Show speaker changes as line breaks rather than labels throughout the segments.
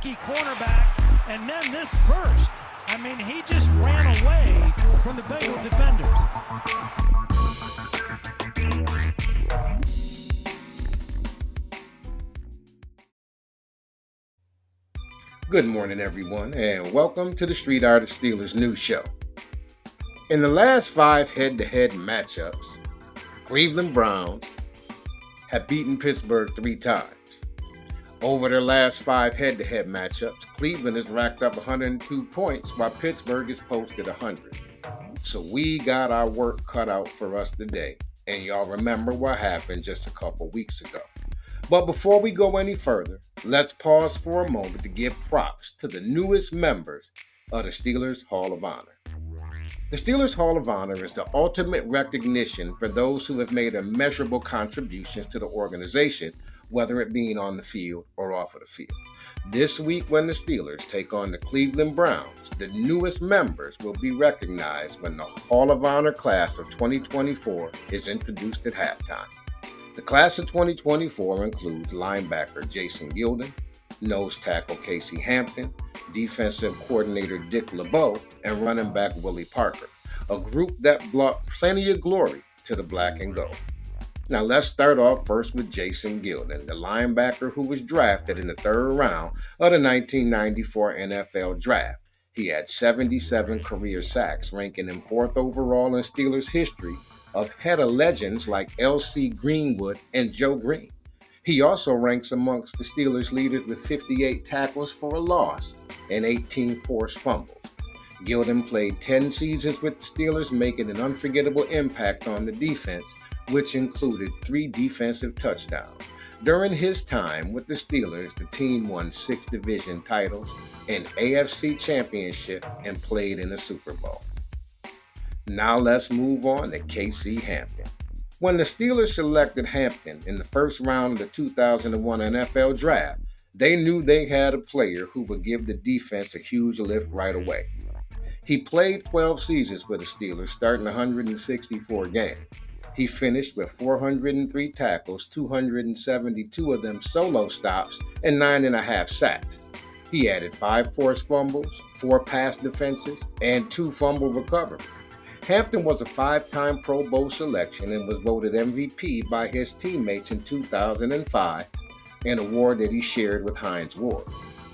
rookie cornerback, and then this burst. I mean, he just ran away from the Bengal defenders.
Good morning, everyone, and welcome to the Street Artist Steelers News Show. In the last 5 head-to-head matchups, Cleveland Browns have beaten Pittsburgh 3 times. Over their last 5 head-to-head matchups, Cleveland has racked up 102 points while Pittsburgh has posted 100. So we got our work cut out for us today, and y'all remember what happened just a couple weeks ago. But before we go any further, let's pause for a moment to give props to the newest members of the Steelers Hall of Honor. The Steelers Hall of Honor is the ultimate recognition for those who have made immeasurable contributions to the organization, whether it being on the field or off of the field. This week, when the Steelers take on the Cleveland Browns, the newest members will be recognized when the Hall of Honor class of 2024 is introduced at halftime. The class of 2024 includes linebacker Jason Gilden, nose tackle Casey Hampton, defensive coordinator Dick LeBeau, and running back Willie Parker, a group that brought plenty of glory to the black and gold. Now let's start off first with Jason Gilden, the linebacker who was drafted in the 3rd round of the 1994 NFL Draft. He had 77 career sacks, ranking him 4th overall in Steelers history, ahead of legends like L.C. Greenwood and Joe Green. He also ranks amongst the Steelers leaders with 58 tackles for a loss and 18 forced fumbles. Gilden played 10 seasons with the Steelers, making an unforgettable impact on the defense, which included 3 defensive touchdowns. During his time with the Steelers, the team won 6 division titles, an AFC championship, and played in the Super Bowl. Now let's move on to Casey Hampton. When the Steelers selected Hampton in the 1st round of the 2001 NFL Draft, they knew they had a player who would give the defense a huge lift right away. He played 12 seasons with the Steelers, starting 164 games. He finished with 403 tackles, 272 of them solo stops, and 9.5 sacks. He added 5 forced fumbles, 4 pass defenses, and 2 fumble recoveries. Hampton was a 5-time Pro Bowl selection and was voted MVP by his teammates in 2005, an award that he shared with Hines Ward.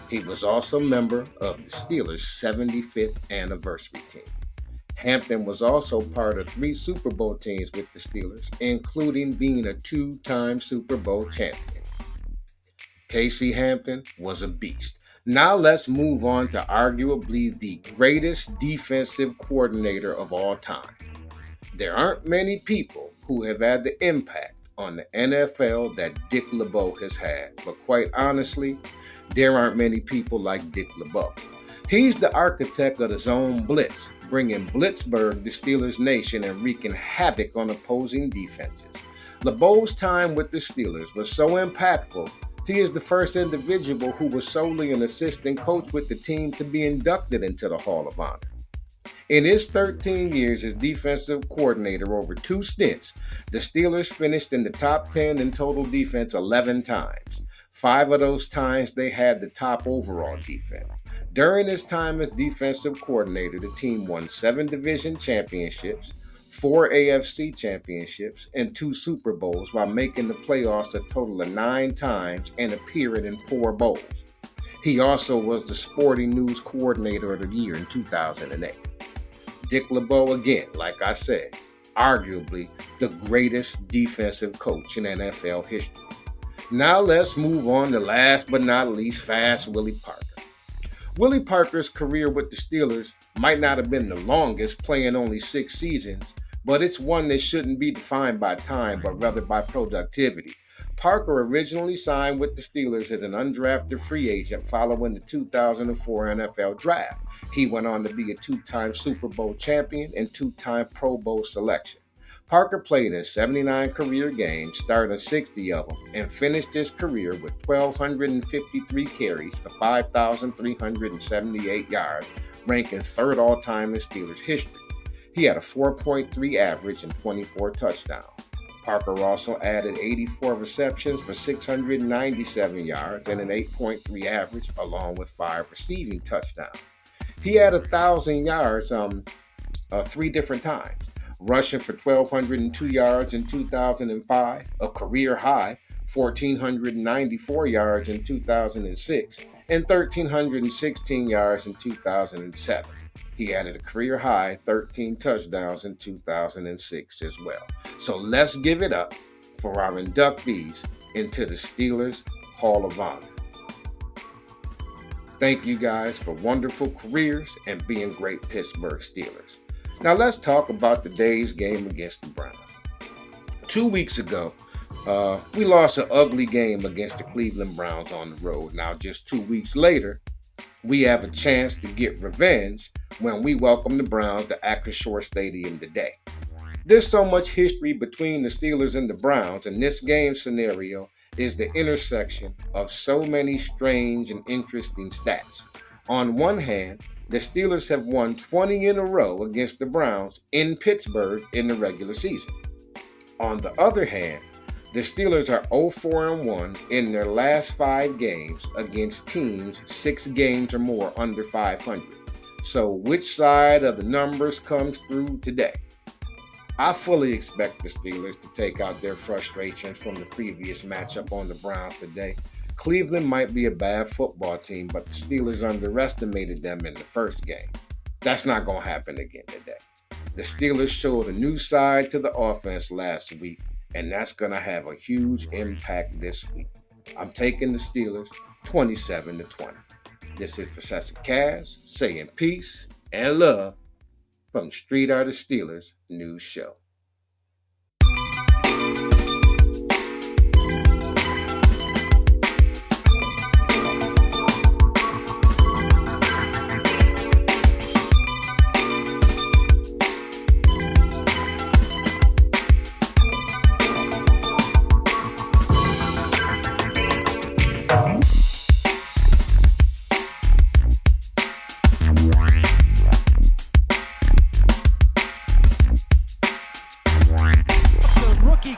He was also a member of the Steelers' 75th anniversary team. Hampton was also part of 3 Super Bowl teams with the Steelers, including being a 2-time Super Bowl champion. Casey Hampton was a beast. Now let's move on to arguably the greatest defensive coordinator of all time. There aren't many people who have had the impact on the NFL that Dick LeBeau has had, but quite honestly, there aren't many people like Dick LeBeau. He's the architect of the zone blitz, bringing Blitzburgh to Steelers Nation and wreaking havoc on opposing defenses. LeBeau's time with the Steelers was so impactful, he is the first individual who was solely an assistant coach with the team to be inducted into the Hall of Honor. In his 13 years as defensive coordinator over 2 stints, the Steelers finished in the top 10 in total defense 11 times. 5 of those times they had the top overall defense. During his time as defensive coordinator, the team won 7 division championships, 4 AFC championships, and 2 Super Bowls while making the playoffs a total of 9 times and appearing in 4 bowls. He also was the Sporting News Coordinator of the Year in 2008. Dick LeBeau, again, like I said, arguably the greatest defensive coach in NFL history. Now let's move on to last but not least, Fast Willie Parker. Willie Parker's career with the Steelers might not have been the longest, playing only 6 seasons, but it's one that shouldn't be defined by time, but rather by productivity. Parker originally signed with the Steelers as an undrafted free agent following the 2004 NFL Draft. He went on to be a 2-time Super Bowl champion and 2-time Pro Bowl selection. Parker played in 79 career games, starting 60 of them, and finished his career with 1,253 carries for 5,378 yards, ranking 3rd all-time in Steelers history. He had a 4.3 average and 24 touchdowns. Parker also added 84 receptions for 697 yards and an 8.3 average, along with 5 receiving touchdowns. He had 1,000 yards 3 different times, rushing for 1,202 yards in 2005, a career high, 1,494 yards in 2006, and 1,316 yards in 2007. He added a career high 13 touchdowns in 2006 as well. So let's give it up for our inductees into the Steelers Hall of Honor. Thank you guys for wonderful careers and being great Pittsburgh Steelers. Now let's talk about today's game against the Browns. 2 weeks ago, we lost an ugly game against the Cleveland Browns on the road. Now just 2 weeks later, we have a chance to get revenge when we welcome the Browns to Acrisure Stadium today. There's so much history between the Steelers and the Browns, and this game scenario is the intersection of so many strange and interesting stats. On one hand, the Steelers have won 20 in a row against the Browns in Pittsburgh in the regular season. On the other hand, the Steelers are 0-4-1 in their last 5 games against teams 6 games or more under 500. So which side of the numbers comes through today? I fully expect the Steelers to take out their frustrations from the previous matchup on the Browns today. Cleveland might be a bad football team, but the Steelers underestimated them in the first game. That's not going to happen again today. The Steelers showed a new side to the offense last week, and that's going to have a huge impact this week. I'm taking the Steelers 27-20. This is Professor Kaz saying peace and love from Street Art of Steelers News Show.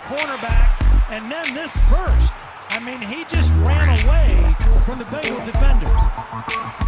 Cornerback, and then this burst. I mean, he just ran away from the Bengal defenders.